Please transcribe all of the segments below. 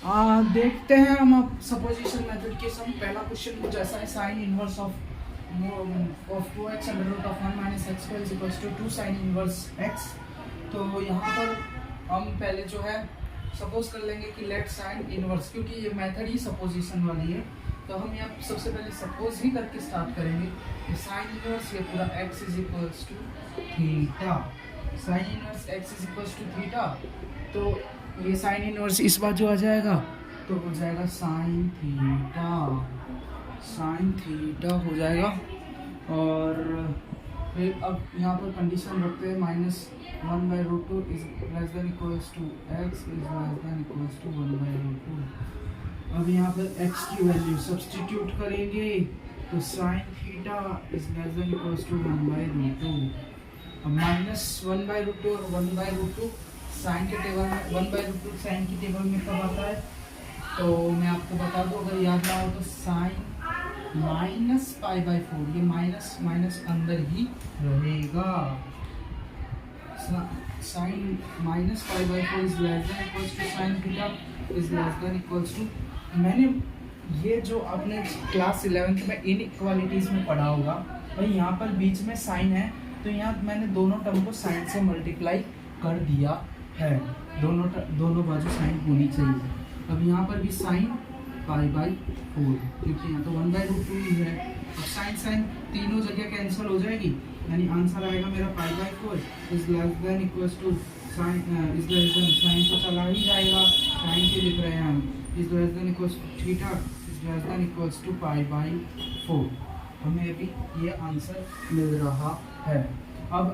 देखते हैं हम अब सपोजिशन मेथड के सम। पहला क्वेश्चन कुछ ऐसा है, sine inverse of 2x under root of 1 minus x square is equals to 2 sine inverse x। तो यहाँ पर हम पहले जो है सपोज कर लेंगे कि लेट साइन इनवर्स, क्योंकि ये मेथड ही सपोजिशन वाली है तो हम यहाँ सबसे पहले सपोज ही करके स्टार्ट करेंगे कि साइन इनवर्स ये पूरा x is equals to theta. Sine inverse x is equals to theta, तो ये साइन इनवर्स इस बाजू आ जाएगा तो हो जाएगा साइन थीटा। साइन थीटा हो जाएगा। और फिर अब यहाँ पर कंडीशन रखते हैं -1/√2 is less than equals to x is less than equals to 1/√2। अब यहाँ पर x की वैल्यू सब्स्टिट्यूट करेंगे तो sine theta is less than equals to 1/√2। अब -1/√2 और 1/√2 साइन के टेबल में 1/√2 साइन की टेबल में कब आता है तो मैं आपको बता दूं, अगर याद ना हो तो साइन -π/4, ये माइनस माइनस अंदर ही रहेगा। Sine -π/4 is less than equals to sine theta is less than equals to, मैंने ये जो आपने क्लास 11th में इनइक्वालिटीज में पढ़ा होगा भाई, यहाँ पर बीच में साइन है तो यहाँ मैंने दोनों टर्म को साइन से मल्टीप्लाई कर दिया है, दोनों बाजू साइन होनी चाहिए। अब यहाँ पर भी साइन π/4, क्योंकि यहाँ तो 1/√2 ही है। अब साइन साइन तीनों जगह कैंसिल हो जाएगी, यानी आंसर आएगा मेरा π/4 is less than equals to sine is less than, sine तो चला ही जाएगा, साइन के लिख रहे हैं हम, is less than equals to theta is less than equals to π/4। हमें भी ये आंसर मिल रहा है। अब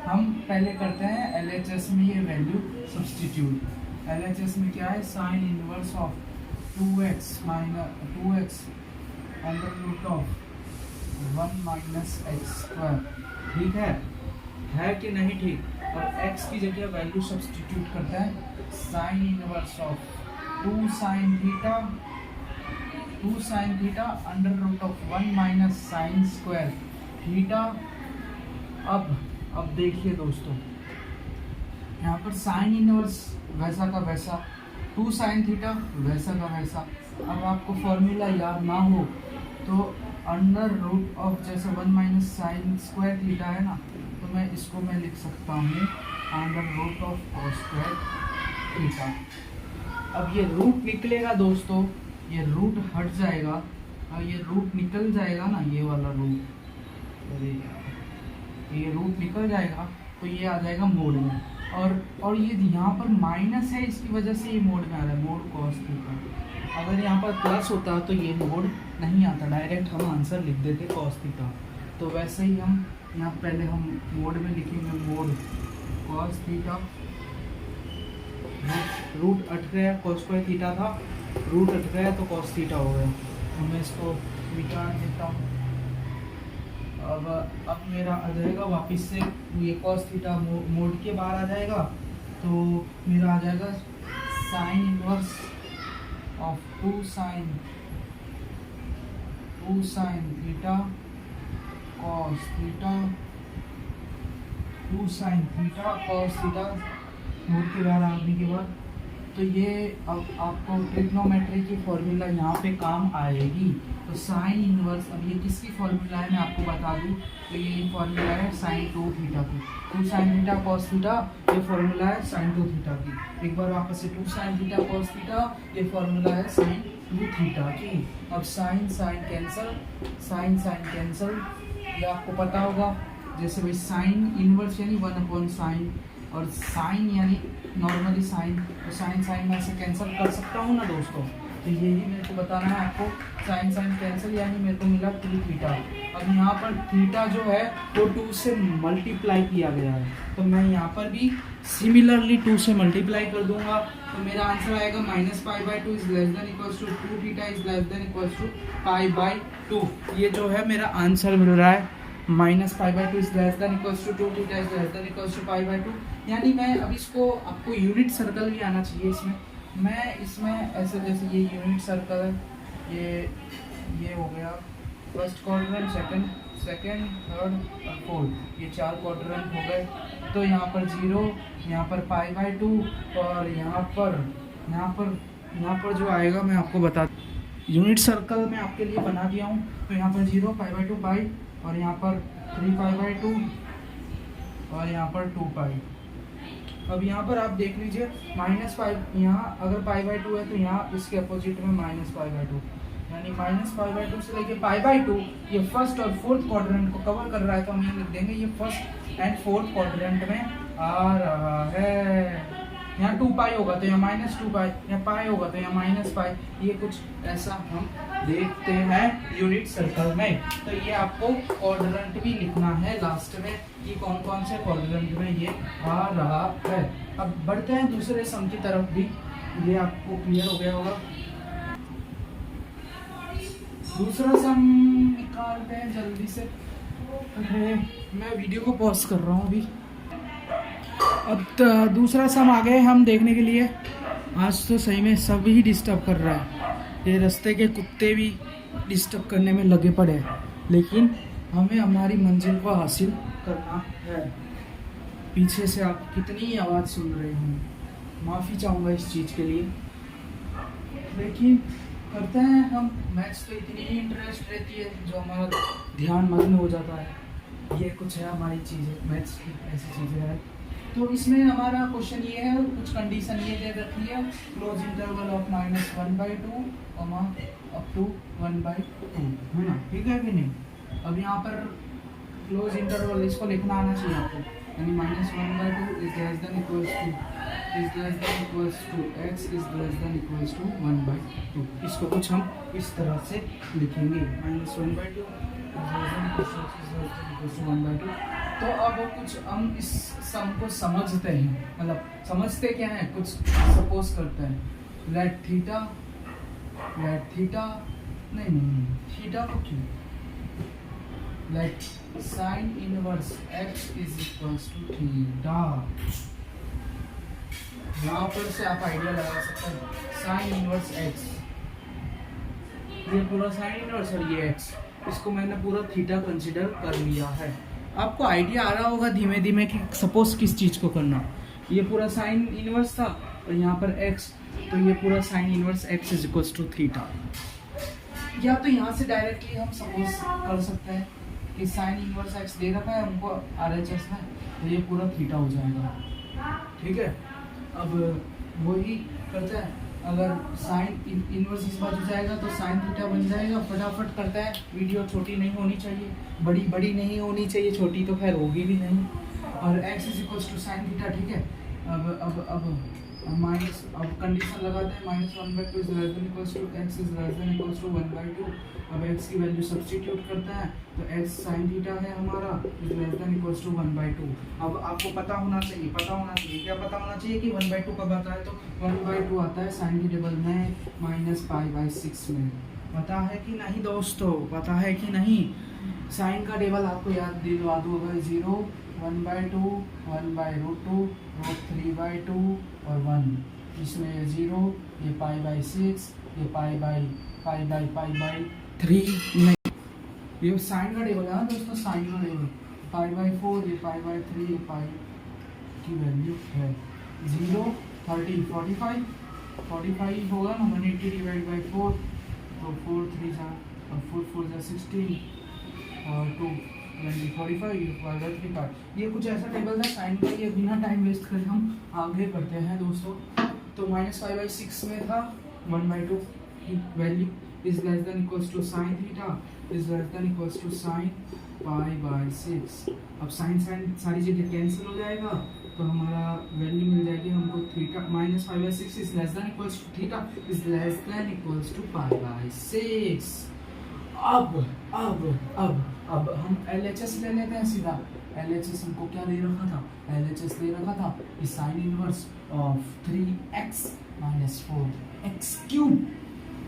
हम पहले करते हैं LHS में ये वैल्यू सब्स्टिट्यूट। LHS में क्या है, sine inverse of 2x under root of 1 minus x square. ठीक है कि नहीं? ठीक। और x की जगह वैल्यू सब्स्टिट्यूट करता है sine inverse of 2 sine theta under root of 1 minus sine square theta. अब देखिए दोस्तों, यहाँ पर साइन इनवर्स वैसा का वैसा, 2 साइन थीटा वैसा का वैसा। अब आपको फॉर्मूला याद ना हो तो अंडर रूट ऑफ, जैसे 1 माइनस साइन स्क्वायर थीटा है ना, तो मैं इसको लिख सकता हूँ under root of cos square theta. अब ये रूट निकलेगा दोस्तों, ये रूट हट जाएगा और ये रूट निकल जाएगा ना, ये वाला रूट, अरे ये रूट निकल जाएगा तो ये आ जाएगा मोड में। और ये यहाँ पर माइनस है, इसकी वजह से ये मोड में आ रहा है, मोड कॉस थीटा। अगर यहाँ पर प्लस होता तो ये मोड नहीं आता, डायरेक्ट हम आंसर लिख देते कॉस थीटा। तो वैसे ही हम यहाँ पहले हम मोड में लिखेंगे मोड कॉस थीटा। रूट हट गया, कॉस स्क्वायर थीटा था, रूट हट गया तो कॉस थीटा हो गया। मैं इसको मिटा देता हूँ। अब मेरा आ जाएगा वापस से ये कॉस थीटा मोड के बाहर आ जाएगा, तो मेरा आ जाएगा sign inverse of 2 sine theta cos theta, 2 sine theta cos theta mode के बाहर आने के बाद। तो ये अब आपको ट्रिग्नोमेट्री की फॉर्मूला यहाँ पे काम आएगी। तो साइन इनवर्स, अब ये किसकी फॉर्मूला है मैं आपको बता दूँ, तो ये फॉर्मूला है साइन 2 थीटा की। 2 साइन थीटा कॉस थीटा ये फॉर्मूला है साइन 2 थीटा की। एक बार वापस से 2 साइन थीटा कॉस थीटा ये फॉर्मूला है साइन 2 थीटा की। अब sine sine cancel, sine sine cancel, ये आपको पता होगा। जैसे भाई साइन इनवर्स यानी 1/साइन, और साइन यानी नॉर्मली साइन, तो साइन साइन में ऐसे कैंसिल कर सकता हूँ ना दोस्तों। तो यही मेरे को बताना है आपको, साइन साइन कैंसिल, यानी मेरे को मिला 2 थीटा। अब यहाँ पर थीटा जो है वो 2 से मल्टीप्लाई किया गया है, तो मैं यहाँ पर भी सिमिलरली 2 से मल्टीप्लाई कर दूंगा। तो मेरा आंसर आएगा -π/2 is less than equals to 2 theta is less than equals to π/2। ये जो है मेरा आंसर मिल रहा है, -π/2 is less than equals to 2 theta is less than equals to π/2। यानी मैं अब इसको, आपको यूनिट सर्कल भी आना चाहिए इसमें। मैं इसमें ऐसे, जैसे ये यूनिट सर्कल है, ये हो गया फर्स्ट क्वाड्रेंट, सेकंड थर्ड और फोर्थ, ये 4 क्वाड्रेंट हो गए। तो यहाँ पर 0, यहाँ पर π/2 और यहाँ पर यहाँ पर जो आएगा मैं आपको बता, यूनिट सर्कल मैं आपके लिए बना दिया हूँ। तो यहाँ पर 0 π/2 पाई, और यहाँ पर 3 π/2, और यहाँ पर 2 पाई। अब यहाँ पर आप देख लीजिए -π, यहाँ अगर π/2 है तो यहाँ इसके अपोजिट में -π/2, यानी -π/2 से लेके π/2 ये फर्स्ट और फोर्थ क्वाड्रेंट को कवर कर रहा है। तो हम यहाँ लिख देंगे ये फर्स्ट एंड फोर्थ क्वाड्रेंट में आ रहा है। यहाँ 2 पाई होगा तो यहाँ -2 पाई, यहाँ पाई होगा तो यहाँ -पाई, ये कुछ ऐसा हम देखते हैं यूनिट सर्कल में। तो ये आपको क्वाड्रेंट भी लिखना है लास्ट में कि कौन कौन से क्वाड्रेंट में ये आ रहा है। अब बढ़ते हैं दूसरे सम की तरफ भी, ये आपको क्लियर हो गया होगा। दूसरा सम निकालते हैं जल्दी से। मैं वीडियो को पॉज कर रहा हूँ अभी। अब दूसरा सम आ गए हम देखने के लिए। आज तो सही में सब ही डिस्टर्ब कर रहा है, ये रास्ते के कुत्ते भी डिस्टर्ब करने में लगे पड़े हैं, लेकिन हमें हमारी मंजिल को हासिल करना है। पीछे से आप कितनी आवाज़ सुन रहे हैं, माफ़ी चाहूँगा इस चीज़ के लिए, लेकिन करते हैं हम। मैथ्स तो इतनी ही इंटरेस्ट रहती है जो हमारा ध्यान मग्न हो जाता है। ये कुछ है हमारी चीज़ें, मैथ्स की ऐसी चीज़ें हैं। तो इसमें हमारा क्वेश्चन ये है, कुछ कंडीशन ये दे रखी है, close interval of -1/2 up to 1/2, है ना, ठीक है कि नहीं। अब यहाँ पर क्लोज इंटरवल इसको लिखना आना चाहिए आपको, यानी -1/2 is less than equals to x is less than equals to 1/2। इसको कुछ हम इस तरह से लिखेंगे, -1/2 तो अब कुछ हम इस सम को समझते हैं, मतलब समझते क्या है, कुछ सपोज करते हैं। लेट थीटा नहीं थीटा को क्यों, let sine inverse x is equals to theta. यहाँ पर से आप आइडिया लगा सकते हैं, साइन इनवर्स x, ये पूरा साइन इनवर्स और ये x, इसको मैंने पूरा थीटा कंसिडर कर लिया है। आपको आइडिया आ रहा होगा धीमे धीमे कि सपोज किस चीज़ को करना। ये पूरा साइन इनवर्स था और यहाँ पर x, तो ये पूरा sine inverse x is equals to theta. या तो यहाँ से डायरेक्टली हम सपोज कर सकते हैं कि साइन इनवर्स x दे रखा है हमको RHS में, तो ये पूरा थीटा हो जाएगा, ठीक है। अब वही करते हैं, अगर साइन इनवर्स इस बाजू जाएगा तो साइन थीटा बन जाएगा। फटाफट करता है, वीडियो छोटी नहीं होनी चाहिए, बड़ी नहीं होनी चाहिए, छोटी तो खैर होगी भी नहीं। और x is equals to sine theta, ठीक है। अब माइनस, अब कंडीशन लगाते हैं, -1/2 is less than equals to x is less than equals to 1/2। अब x की वैल्यू सब्स्टिट्यूट करते हैं तो x साइन थीटा है हमारा, is less than equals to 1/2। अब आपको पता होना चाहिए क्या पता होना चाहिए कि 1/2 कब आता है, तो 1/2 आता है साइन की टेबल में -π/6 में। पता है कि नहीं दोस्तों, पता है कि नहीं। साइन का टेबल आपको याद दिलवा दो, अगर 0, 1/2, 1/√2, √3/2 और 1, इसमें ये 0, ये π/6, ये π/3 नहीं, ये साइन का टेबल है दोस्तों, साइन का टेबल π/4, ये π/3, ये पाई की वैल्यू है 0, 30, 45 होगा ना, 180 डिवाइड बाई 4, तो 4 3 जा और 4 4 जा 16 और 2 45, ये कुछ ऐसा टेबल था साइन का। ये बिना टाइम वेस्ट करे हम आगे बढ़ते हैं दोस्तों। तो -π/6 में था 1/2 की value is less than equals to sine theta is less than equals to sine π/6। अब साइन सारी चीज़ें कैंसिल हो जाएगा तो हमारा वैल्यू मिल जाएगी हमको theta, -π/6 is less than equals to theta is less than equals to π/6। अब हम LHS ले लेते हैं सीधा। LHS हमको क्या दे रखा था, LHS दे रखा था कि sign inverse of 3x - 4x³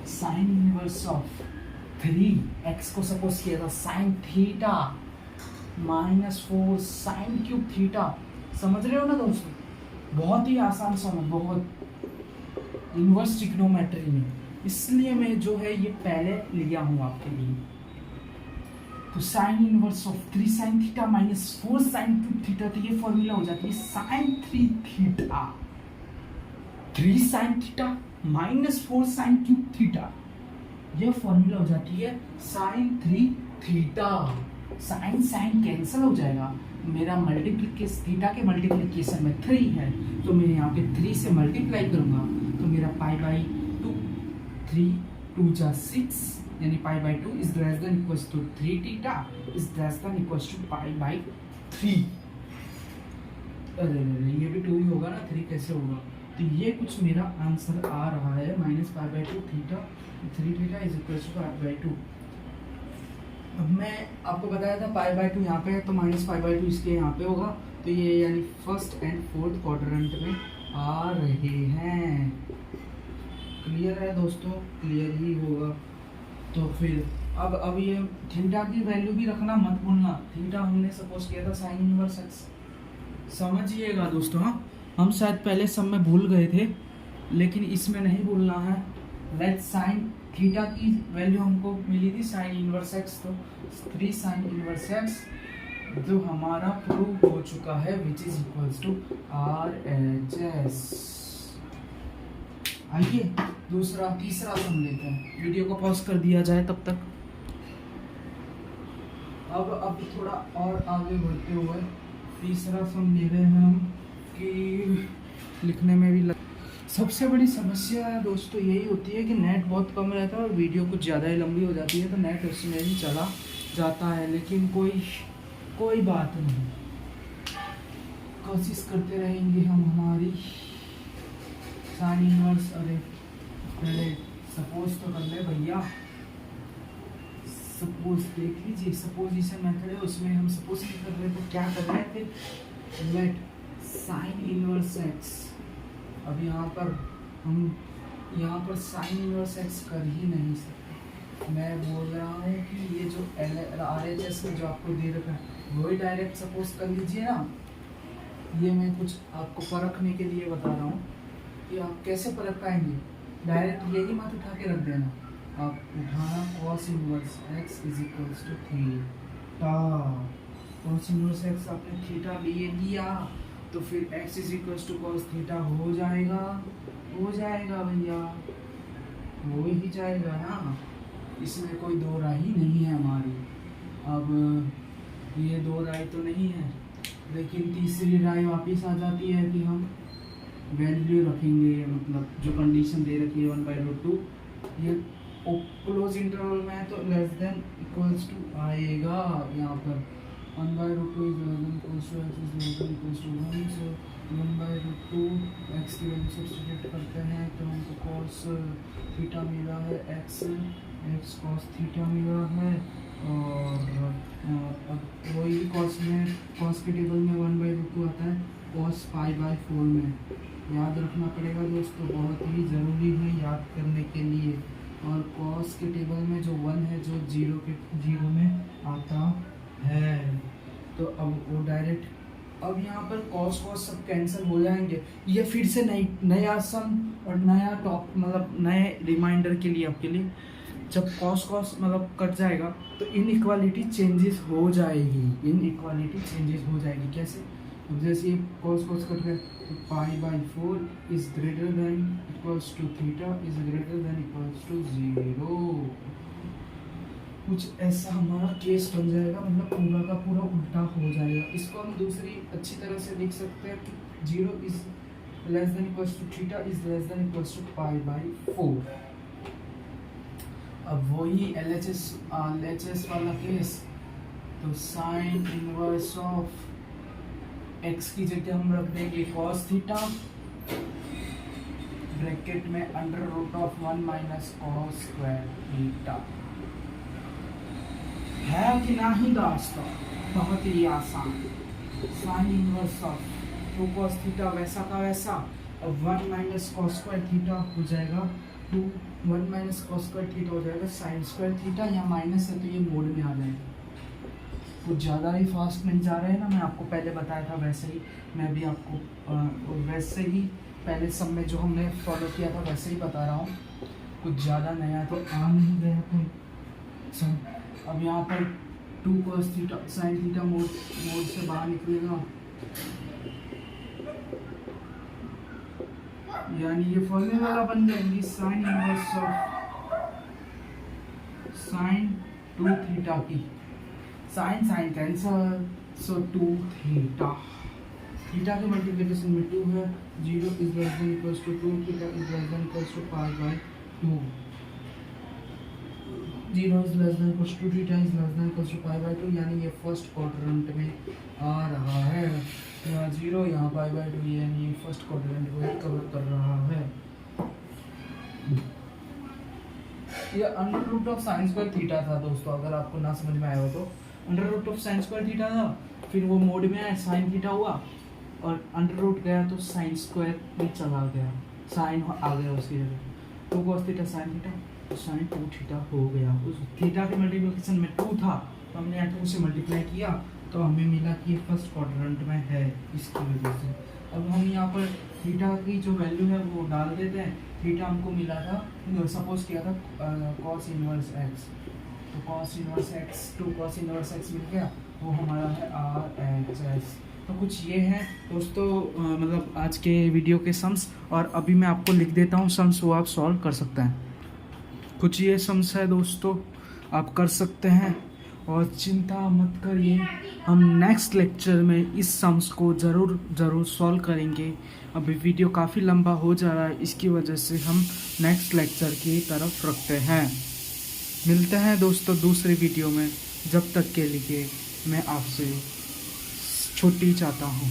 sign inverse of 3x को सपोज किया था sign theta -4 sine cube theta. समझ रहे हो ना दोस्तों, बहुत ही आसान समझ, बहुत इनवर्स ट्रिग्नोमेट्री में, इसलिए मैं जो है ये पहले लिया हूँ आपके लिए। तो sine inverse of 3 sine theta -4 sine cube theta, तो ये फॉर्मूला हो जाती है sine 3 theta 3 sine theta -4 sine cube theta, ये फॉर्मूला हो जाती है sine 3 theta. Sine sine cancel हो जाएगा, मेरा मल्टीप्लिकेशन थीटा के मल्टीप्लिकेशन में 3 है, तो मैं यहाँ पे 3 से मल्टीप्लाई करूंगा तो मेरा π/2, 3 2 जा 6, यानी π/2 is greater than equals to 3 theta is greater than equals to π/3। अरे ये भी 2 ही होगा ना, 3 कैसे होगा? तो ये कुछ मेरा आंसर आ रहा है -π/2 theta 3 theta is equals to π/2। अब मैं आपको बताया था π/2 यहाँ पे है, तो -π/2 इसके यहाँ पे होगा, तो ये यानी फर्स्ट एंड फोर्थ क्वाड्रेंट में आ रहे हैं। क्लियर है दोस्तों? क्लियर ही होगा। तो फिर अब ये थीटा की वैल्यू भी रखना मत भूलना। थीटा हमने सपोज किया था साइन इनवर्स एक्स, समझिएगा दोस्तों। हाँ, हम शायद पहले सब में भूल गए थे, लेकिन इसमें नहीं भूलना है। लेट साइन थीटा की वैल्यू हमको मिली थी साइन इनवर्स एक्स, तो 3 साइन इनवर्स एक्स जो हमारा प्रूव हो चुका है, which is equals to RHS। आइए तीसरा सम लेते हैं। वीडियो को पॉज कर दिया जाए तब तक। अब थोड़ा और आगे बढ़ते हुए तीसरा सम ले रहे हैं हम, कि लिखने में भी सबसे बड़ी समस्या दोस्तों यही होती है कि नेट बहुत कम रहता है और वीडियो कुछ ज़्यादा ही लंबी हो जाती है, तो नेट उसमें ही चला जाता है। लेकिन कोई बात नहीं, कोशिश करते रहेंगे हम हमारी। साइन इनवर्स, अरे पहले सपोज तो कर ले भैया। सपोज देख लीजिए, सपोजिशन मेथड है, उसमें हम सपोज नहीं कर रहे तो क्या कर रहे हैं फिर? Late sine inverse x. अब यहाँ पर साइन इनवर्स एक्स कर ही नहीं सकते। मैं बोल रहा हूँ कि ये जो RHS में जो आपको दे रखा है वही डायरेक्ट सपोज कर लीजिए ना। ये मैं कुछ आपको परखने के लिए बता रहा हूँ कि आप कैसे परख पाएंगे। डायरेक्ट यही मत उठा के रख देना, आप उठाना cos inverse x is equals to theta. cos inverse x आपने थीटा लिया तो फिर x is equals to cos theta हो जाएगा भैया, हो ही जाएगा ना, इसमें कोई दो राय ही नहीं है हमारी। अब ये दो राय तो नहीं है, लेकिन तीसरी राय वापस आ जाती है कि हम वैल्यू रखेंगे, मतलब जो कंडीशन दे रखी है 1/√2, ये क्लोज इंटरवल में है तो लेस देन इक्वल्स टू आएगा। यहाँ पर 1/√2 is less than equals to x is less than equals to 1, so 1/√2 x की वैल्यू सब्स्टिट्यूट करते हैं तो हमको cos थीटा मिला है, x cos थीटा मिला है। और अब वही cos के टेबल में 1/√2 आता है cos π/4 में। याद रखना पड़ेगा दोस्तों, बहुत ही ज़रूरी है याद करने के लिए। और cos के टेबल में जो 1 है जो 0 में आता है, तो अब वो डायरेक्ट अब यहाँ पर cos सब कैंसिल हो जाएंगे। ये फिर से नया सम और नया टॉप, मतलब नए रिमाइंडर के लिए आपके लिए, जब cos मतलब कट जाएगा तो इनइक्वालिटी चेंजेस हो जाएगी। कैसे? अब जैसे ये cos कट गया तो π/4 is greater than equals to theta is greater than equals to 0। कुछ ऐसा हमारा केस बन जाएगा, मतलब पूरा का पूरा उल्टा हो जाएगा। इसको हम दूसरी अच्छी तरह से लिख सकते हैं कि 0 is less than equals to theta is less than equals to π/4। अब वही LHS वाला केस, तो साइन इनवर्स ऑफ x की जगह हम रख देंगे cos थीटा, ब्रैकेट में √1 माइनस cos स्क्वायर थीटा। है कि नहीं दोस्तों? बहुत ही आसान। Sign inverse of 2 cos theta वैसा का वैसा, अब 1 माइनस cos स्क्वायर थीटा हो जाएगा 1 माइनस cos स्क्वायर थीटा हो जाएगा साइन स्क्वायर थीटा। यहाँ माइनस है तो ये मोड में आ जाएगा। कुछ ज़्यादा ही फास्ट नहीं जा रहे हैं ना, मैं आपको पहले बताया था वैसे ही मैं भी आपको वैसे ही पहले सब में जो हमने फॉलो किया था वैसे ही बता रहा हूँ। कुछ ज़्यादा नया तो आ नहीं गया कोई। अब यहाँ पर 2 cos theta sine theta mode से बाहर निकलेगा यानी ये फॉर्मूला बन जाएंगी sine inverse of sine 2 theta की। Sine sine cancel, so 2 theta. Theta के मल्टीप्लिकेशन में 2 है। 0 is less than equals to 2, theta is less than equals to pi by 2। 0 is less than equals to theta is less than equals to pi by 2, यानी ये first quadrant में आ रहा है। यहाँ 0 यहाँ पाई बाय 2, यानी ये फर्स्ट क्वाड्रेंट को ही कवर कर रहा है। ये under root of sine square theta था दोस्तों, अगर आपको ना समझ में आया हो तो। Under root of sine square theta था, फिर वो मोड में आया, साइन थीटा हुआ और अंडर रूट गया तो साइन स्क्वायर भी चला गया, साइन आ गया उसकी जगह, तो cos थीटा साइन थीटा तो साइन 2 थीटा हो गया। उस थीटा के मल्टीप्लिकेशन में 2 था तो हमने 2 से मल्टीप्लाई किया तो हमें मिला कि ये फर्स्ट क्वाड्रेंट में है, इसकी वजह से। अब हम यहाँ पर थीटा की जो वैल्यू है वो डाल देते हैं। थीटा हमको मिला था, सपोज किया था cos इनवर्स x, तो cos inverse x to cos inverse x मिल गया, वो हमारा है RHS। तो कुछ ये है दोस्तों, मतलब आज के वीडियो के सम्स, और अभी मैं आपको लिख देता हूँ सम्स, वो आप सॉल्व कर सकते हैं। कुछ ये सम्स है दोस्तों, आप कर सकते हैं और चिंता मत करिए, हम नेक्स्ट लेक्चर में इस सम्स को ज़रूर सॉल्व करेंगे। अभी वीडियो काफ़ी लंबा हो जा रहा है, इसकी वजह से हम नेक्स्ट लेक्चर की तरफ रखते हैं। मिलते हैं दोस्तों दूसरी वीडियो में, जब तक के लिए मैं आपसे छुट्टी चाहता हूँ।